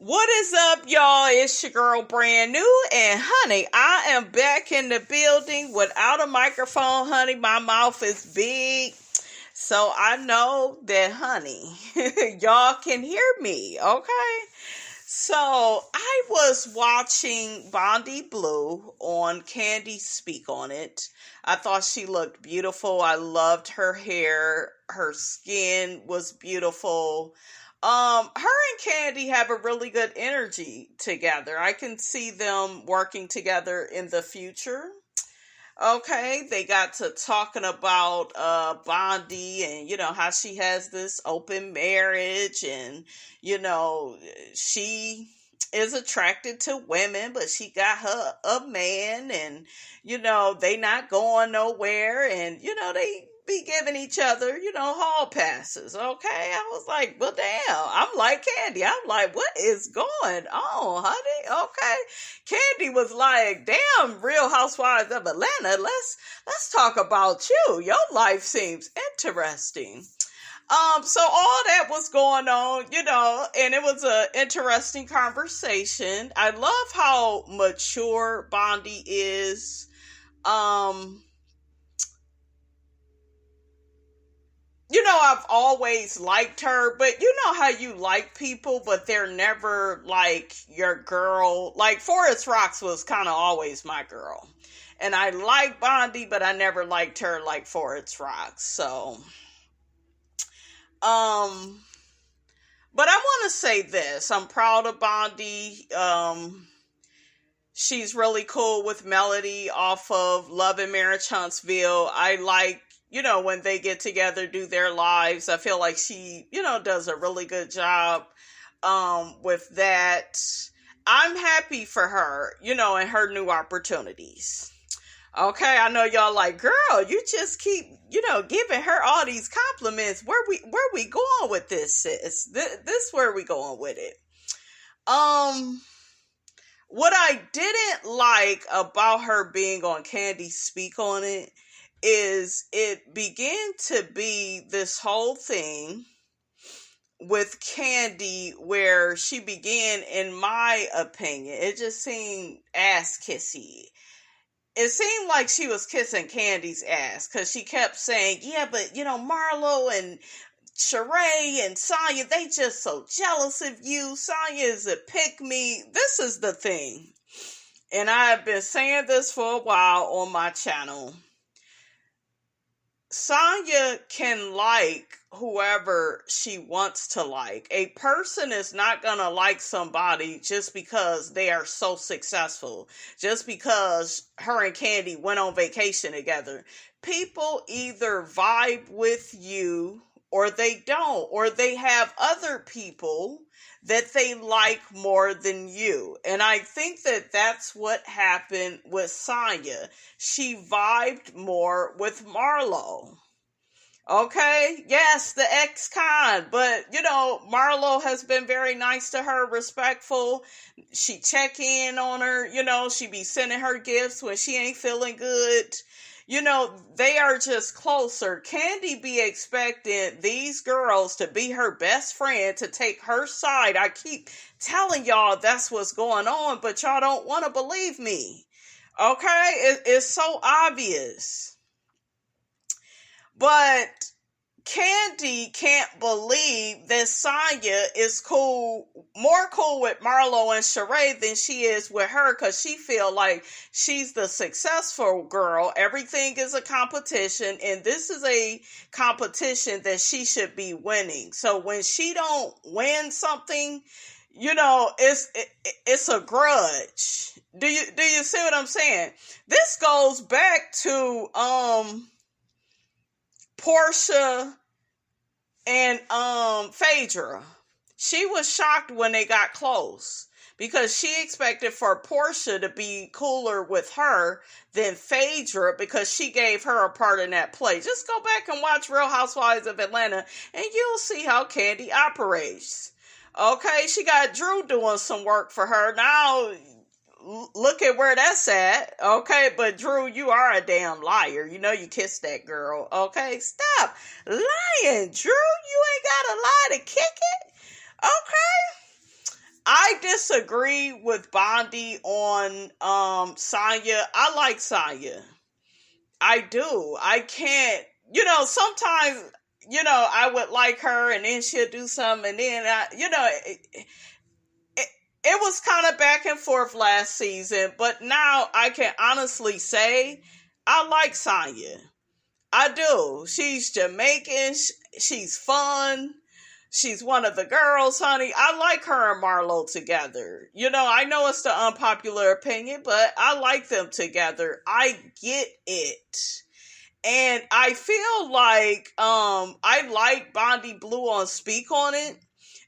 What is up, y'all? It's your girl, Brand New, and honey, I am back in the building without a microphone, honey. My mouth is big, so I know that, honey, y'all can hear me, okay? So, I was watching Bondy Blue on KANDI'S Speak on It. I thought she looked beautiful. I loved her hair. Her skin was beautiful. Her and Kandi have a really good energy together. I can see them working together in the future. Okay, they got to talking about Bondi and how she has this open marriage and she is attracted to women, but she got her a man and they not going nowhere and they be giving each other, hall passes. Okay. I was like, well, damn. I'm like Kandi. I'm like, what is going on, honey? Okay. Kandi was like, damn, Real Housewives of Atlanta. Let's talk about you. Your life seems interesting. So all that was going on, and it was an interesting conversation. I love how mature Bondi is. I've always liked her, but you know how you like people, but they're never like your girl. Like Forest Rocks was kind of always my girl. And I like Bondy, but I never liked her like Forest Rocks. So, but I want to say this. I'm proud of Bondy. She's really cool with Melody off of Love and Marriage Huntsville. I like when they get together, do their lives. I feel like she, does a really good job with that. I'm happy for her, and her new opportunities. Okay, I know y'all like, girl, you just keep, giving her all these compliments. Where we going with this, sis? This where we going with it. What I didn't like about her being on KANDI'S Speak on It is it began to be this whole thing with Kandi where she began, in my opinion, it just seemed ass kissy. It seemed like she was kissing Kandi's ass because she kept saying, yeah, but Marlo and Sheree and Sanya, they just so jealous of you. Sanya is a pick-me. This is the thing. And I've been saying this for a while on my channel. Sanya can like whoever she wants to like. A person is not going to like somebody just because they are so successful. Just because her and Kandi went on vacation together. People either vibe with you or they don't. Or they have other people that they like more than you. And I think that that's what happened with Sanya. She vibed more with Marlo. Okay, yes, the ex-con, but Marlo has been very nice to her, respectful. She check in on her, she be sending her gifts when she ain't feeling good. They are just closer. Kandi be expecting these girls to be her best friend, to take her side. I keep telling y'all that's what's going on, but y'all don't want to believe me. Okay? It's so obvious. But Kandi can't believe that Sanya is more cool with Marlo and Sheree than she is with her, because she feel like she's the successful girl. Everything is a competition, and this is a competition that she should be winning. So when she don't win something, it's a grudge. Do you see what I'm saying? This goes back to Portia and Phaedra. She was shocked when they got close because she expected for Portia to be cooler with her than Phaedra because she gave her a part in that play. Just go back and watch Real Housewives of Atlanta and you'll see how Kandi operates. Okay, she got Drew doing some work for her. Now look at where that's at. Okay, but Drew, you are a damn liar. You kissed that girl. Okay, stop lying, Drew. You ain't got a lie to kick it. Okay, I disagree with Bondy on Sanya. I like Sanya. I do. I can't, sometimes, I would like her and then she'll do something and then it was kind of back and forth last season, but now I can honestly say I like Sanya. I do. She's Jamaican. She's fun. She's one of the girls, honey. I like her and Marlo together. I know it's the unpopular opinion, but I like them together. I get it. And I feel like I like Bondi Blue on Speak on It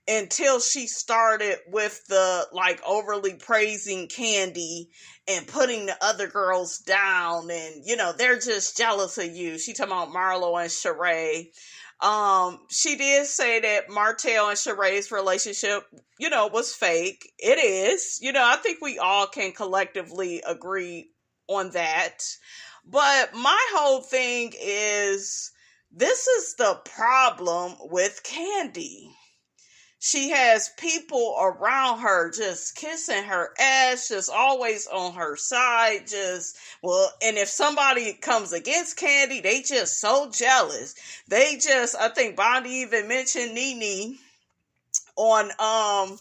until she started with the overly praising Kandi and putting the other girls down and they're just jealous of you. She talking about Marlo and Sheree. She did say that Martell and Sheree's relationship, was fake. It is. I think we all can collectively agree on that. But my whole thing is, this is the problem with Kandi. She has people around her just kissing her ass, just always on her side, and if somebody comes against Kandi, they just so jealous. I think Bondy even mentioned Nene on,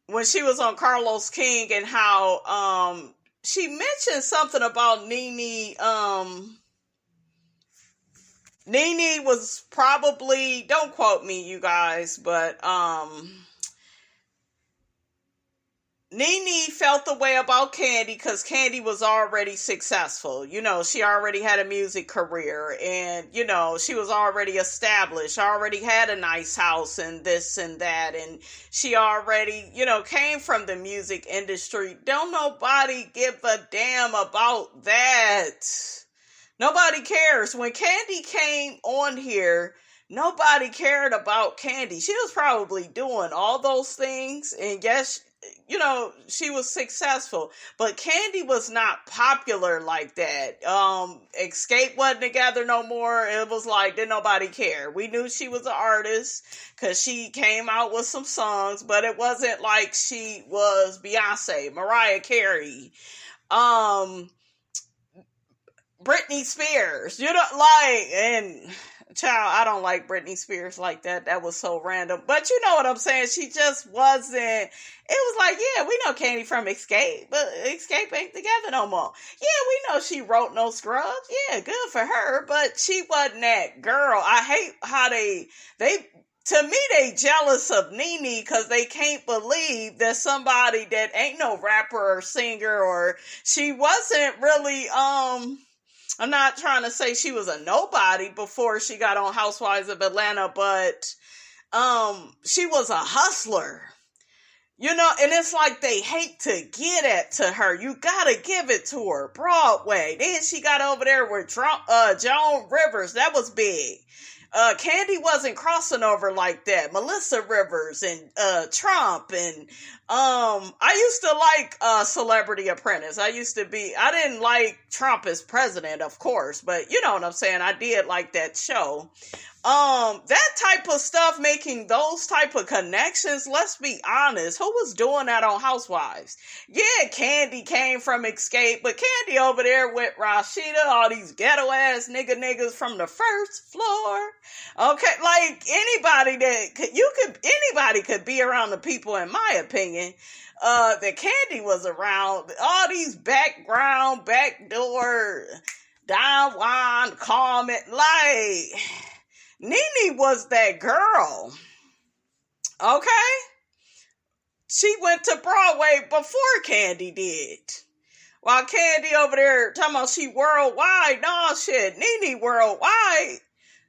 when she was on Carlos King and how, she mentioned something about Nene, Nene was probably, don't quote me, you guys, but Nene felt the way about Kandi because Kandi was already successful. She already had a music career and, she was already established, already had a nice house and this and that. And she already, came from the music industry. Don't nobody give a damn about that. Nobody cares. When Kandi came on here, nobody cared about Kandi. She was probably doing all those things. And yes, she was successful. But Kandi was not popular like that. Escape wasn't together no more. It was didn't nobody care. We knew she was an artist because she came out with some songs. But it wasn't like she was Beyonce, Mariah Carey, Britney Spears, and child, I don't like Britney Spears like that. That was so random. But you know what I'm saying? She just wasn't, it was yeah, we know Kandi from Escape, but Escape ain't together no more. Yeah, we know she wrote No Scrubs. Yeah, good for her, but she wasn't that girl. I hate how to me, they jealous of Nene because they can't believe that somebody that ain't no rapper or singer, or she wasn't really, I'm not trying to say she was a nobody before she got on Housewives of Atlanta, but she was a hustler. And it's they hate to get it to her. You gotta give it to her. Broadway. Then she got over there with Joan Rivers. That was big. Kandi wasn't crossing over like that. Melissa Rivers and Trump and I used to like Celebrity Apprentice. I didn't like Trump as president, of course, but you know what I'm saying? I did like that show. That type of stuff, making those type of connections, let's be honest, who was doing that on Housewives? Yeah, Kandi came from Escape, but Kandi over there with Rashida, all these ghetto ass niggas from the first floor. Okay, anybody could be around the people, in my opinion, that Kandi was around. All these background, backdoor, Don Juan comment, Nene was that girl. Okay? She went to Broadway before Kandi did. While Kandi over there talking about she worldwide. No shit. Nene worldwide.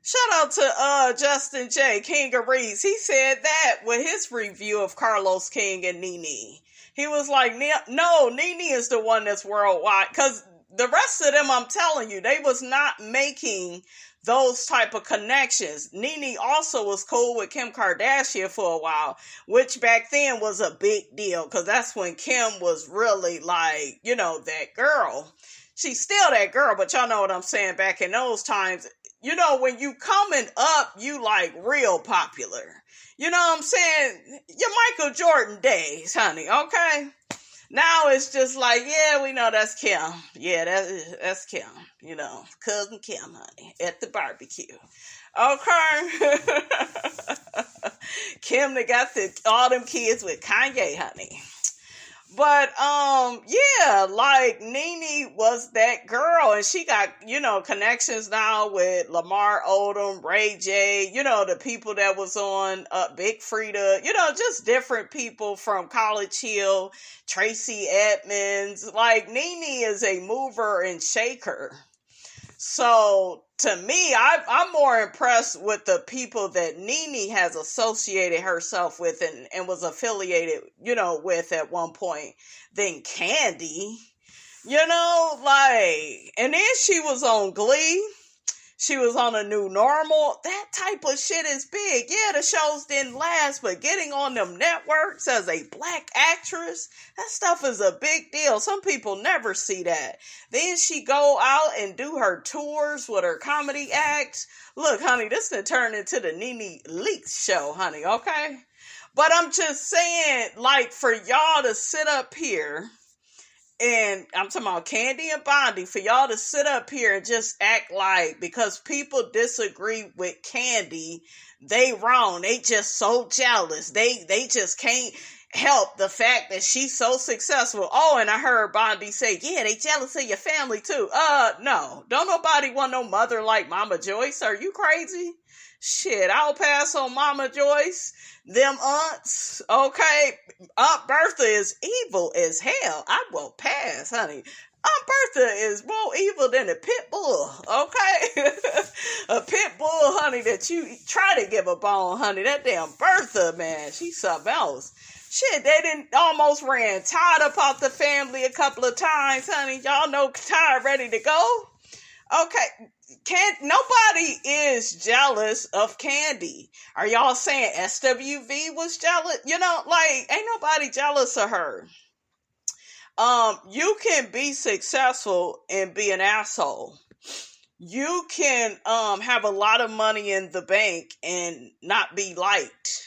Shout out to Justin J. Kandiburruss. He said that with his review of Carlos King and Nene. He was like, no, Nene is the one that's worldwide. Because the rest of them, I'm telling you, they was not making those type of connections. Nene also was cool with Kim Kardashian for a while, which back then was a big deal because that's when Kim was really that girl. She's still that girl, but y'all know what I'm saying. Back in those times, you know, when you coming up, you like real popular. You know what I'm saying? Your Michael Jordan days, honey, okay? Now it's just like, yeah, we know that's Kim. Yeah, that's Kim. You know, cousin Kim, honey, at the barbecue. Okay. Kim that got all them kids with Kanye, honey. But yeah, like Nene was that girl, and she got, you know, connections now with Lamar Odom, Ray J, you know, the people that was on Big Frida, you know, just different people from College Hill, Tracy Edmonds. Like Nene is a mover and shaker. So to me, I'm more impressed with the people that Nene has associated herself with and was affiliated, you know, with at one point than Kandi. You know, like, and then she was on Glee. She was on A New Normal. That type of shit is big. Yeah, the shows didn't last, but getting on them networks as a black actress, that stuff is a big deal. Some people never see that. Then she go out and do her tours with her comedy acts. Look, honey, this done turned into the Nene Leakes show, honey, okay? But I'm just saying, like, for y'all to sit up here, and I'm talking about Kandi and Bondy, for y'all to sit up here and just act like because people disagree with Kandi, they wrong. They just so jealous. They just can't help the fact that she's so successful. Oh, and I heard Bondy say, yeah, they jealous of your family too. No. Don't nobody want no mother like Mama Joyce. Are you crazy? Shit, I'll pass on Mama Joyce. Them aunts, okay? Aunt Bertha is evil as hell. I will pass, honey. Aunt Bertha is more evil than a pit bull, okay? A pit bull, honey, that you try to give a bone, honey. That damn Bertha, man, she's something else. Shit, they didn't almost ran Todd up off the family a couple of times, honey. Y'all know Todd ready to go? Okay, nobody is jealous of Kandi. Are y'all saying SWV was jealous? You know, like, ain't nobody jealous of her. You can be successful and be an asshole. You can have a lot of money in the bank and not be liked.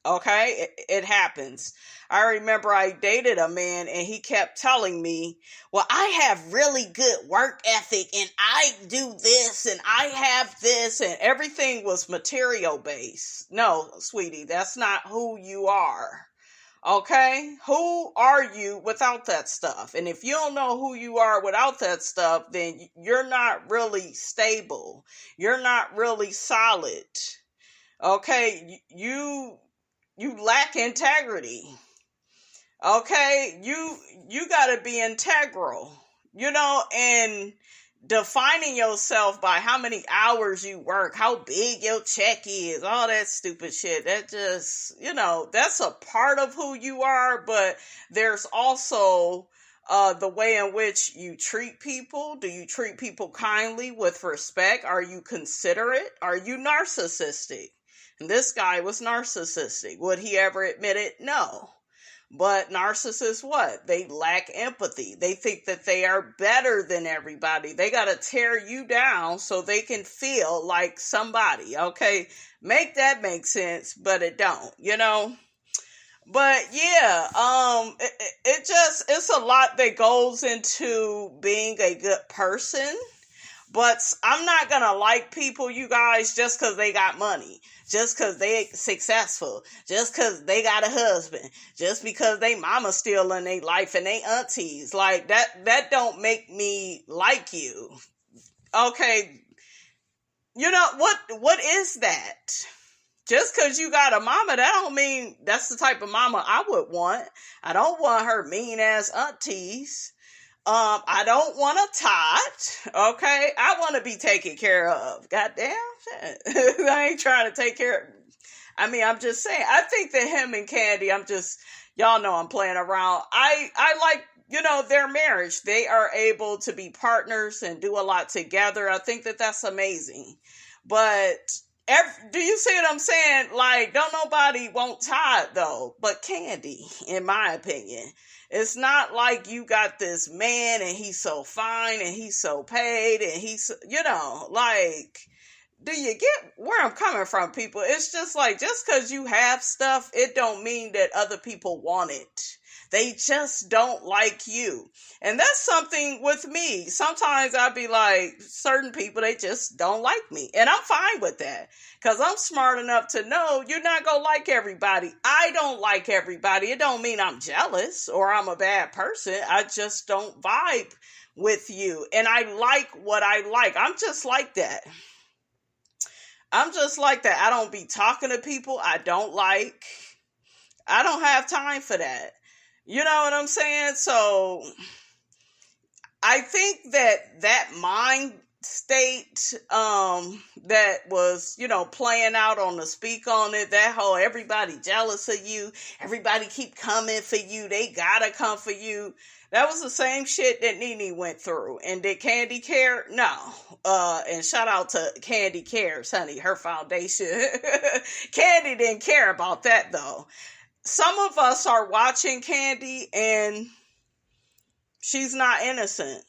Okay, it happens. I remember I dated a man and he kept telling me, well, I have really good work ethic and I do this and I have this, and everything was material based. No, sweetie, that's not who you are. Okay? Who are you without that stuff? And if you don't know who you are without that stuff, then you're not really stable. You're not really solid. Okay? You lack integrity. Okay, you gotta be integral, you know, and defining yourself by how many hours you work, how big your check is, all that stupid shit. That just, you know, that's a part of who you are, but there's also the way in which you treat people. Do you treat people kindly with respect? Are you considerate? Are you narcissistic? And this guy was narcissistic. Would he ever admit it? No. But narcissists, what? They lack empathy. They think that they are better than everybody. They got to tear you down so they can feel like somebody, okay? Make that make sense, but it don't, you know? But yeah, it's a lot that goes into being a good person. But I'm not going to like people, you guys, just because they got money, just because they successful, just because they got a husband, just because they mama still in their life and they aunties. Like, that don't make me like you. Okay, you know, what is that? Just because you got a mama, that don't mean that's the type of mama I would want. I don't want her mean-ass aunties. I don't want a tot, okay? I want to be taken care of. Goddamn shit. I ain't trying to take care of, I mean, I'm just saying, I think that him and Kandi, y'all know I'm playing around. I like, you know, their marriage. They are able to be partners and do a lot together. I think that that's amazing. But do you see what I'm saying? Like, don't nobody want Todd, though, but Kandi, in my opinion. It's not like you got this man and he's so fine and he's so paid and he's, you know, like, Do you get where I'm coming from, people? It's just like, just because you have stuff, it don't mean that other people want it. They just don't like you. And that's something with me. Sometimes I'll be like, certain people, they just don't like me. And I'm fine with that. Because I'm smart enough to know you're not going to like everybody. I don't like everybody. It don't mean I'm jealous or I'm a bad person. I just don't vibe with you. And I like what I like. I'm just like that. I'm just like that. I don't be talking to people I don't like. I don't have time for that. You know what I'm saying? So I think that mind state that was, playing out on the speak on it, that whole everybody jealous of you, everybody keep coming for you, they gotta come for you. That was the same shit that Nene went through. And did Kandi care? No. And shout out to Kandi Cares, honey, her foundation. Kandi didn't care about that though. Some of us are watching Kandi and she's not innocent.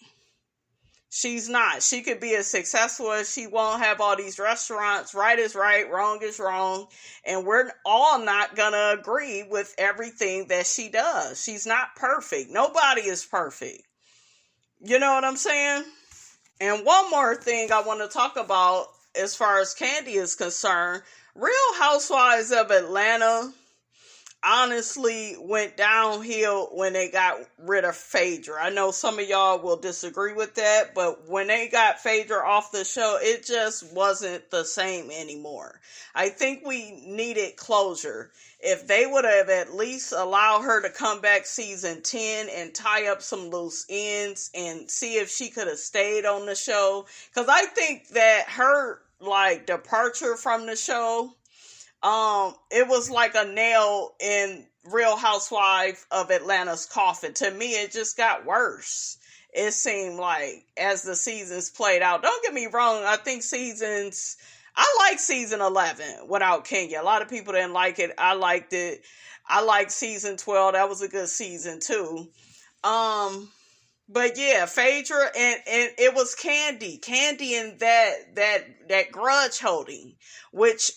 She's not. She could be as successful as she won't have all these restaurants. Right is right, wrong is wrong. And we're all not going to agree with everything that she does. She's not perfect. Nobody is perfect. You know what I'm saying? And one more thing I want to talk about as far as Kandi is concerned. Real Housewives of Atlanta honestly went downhill when they got rid of Phaedra. I know some of y'all will disagree with that, but when they got Phaedra off the show, it just wasn't the same anymore. I think we needed closure. If they would have at least allowed her to come back season 10 and tie up some loose ends and see if she could have stayed on the show. Because I think that her departure from the show, it was like a nail in Real Housewife of Atlanta's coffin. To me, it just got worse. It seemed like as the seasons played out. Don't get me wrong. I think I like season 11 without Kenya. A lot of people didn't like it. I liked it. I liked season 12. That was a good season too. But yeah, Phaedra and it was Kandi and that grudge holding, which,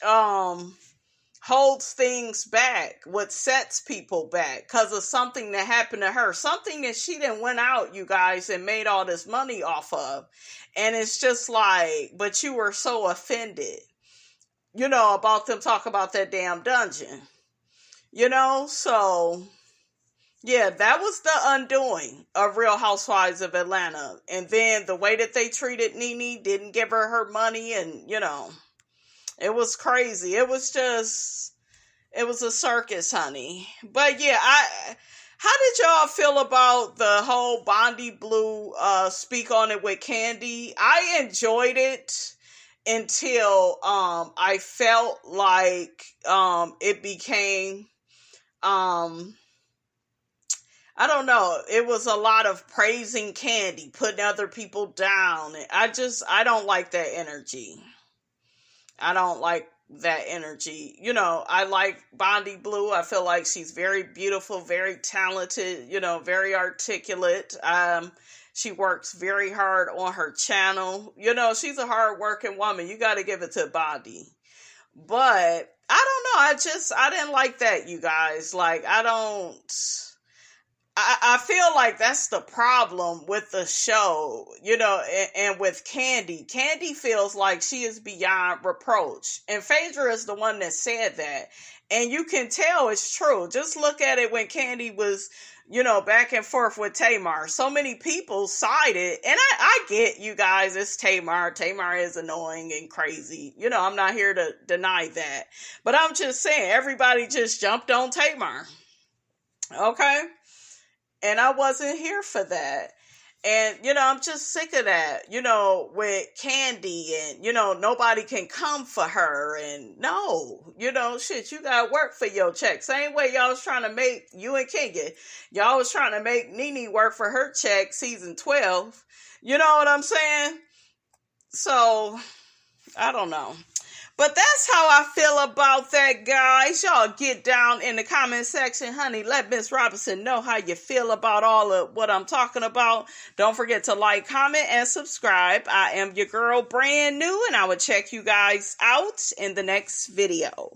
holds things back, what sets people back because of something that happened to her, something that she didn't went out, you guys, and made all this money off of. And it's just like, but you were so offended, about them talking about that damn dungeon, so yeah, that was the undoing of Real Housewives of Atlanta. And then the way that they treated Nene, didn't give her money, and it was crazy. It was a circus, honey. But yeah, how did y'all feel about the whole Bondy Blue speak on it with Kandi? I enjoyed it until I felt like it became I don't know. It was a lot of praising Kandi, putting other people down. I don't like that energy. I don't like that energy. I like Bondy Blue. I feel like she's very beautiful, very talented, very articulate. She works very hard on her channel. She's a hard-working woman. You got to give it to Bondy. But I don't know. I didn't like that, you guys. I feel like that's the problem with the show, and with Kandi. Kandi feels like she is beyond reproach. And Phaedra is the one that said that. And you can tell it's true. Just look at it when Kandi was, back and forth with Tamar. So many people sided. And I get, you guys, it's Tamar. Tamar is annoying and crazy. I'm not here to deny that. But I'm just saying, everybody just jumped on Tamar. Okay? And I wasn't here for that. And, I'm just sick of that, with Kandi and, nobody can come for her. And no, shit, you got to work for your check. Same way y'all was trying to make, you and Kenya, y'all was trying to make Nene work for her check season 12. You know what I'm saying? So, I don't know. But that's how I feel about that, guys. Y'all get down in the comment section, honey. Let Miss Robinson know how you feel about all of what I'm talking about. Don't forget to like, comment, and subscribe. I am your girl, brand new, and I will check you guys out in the next video.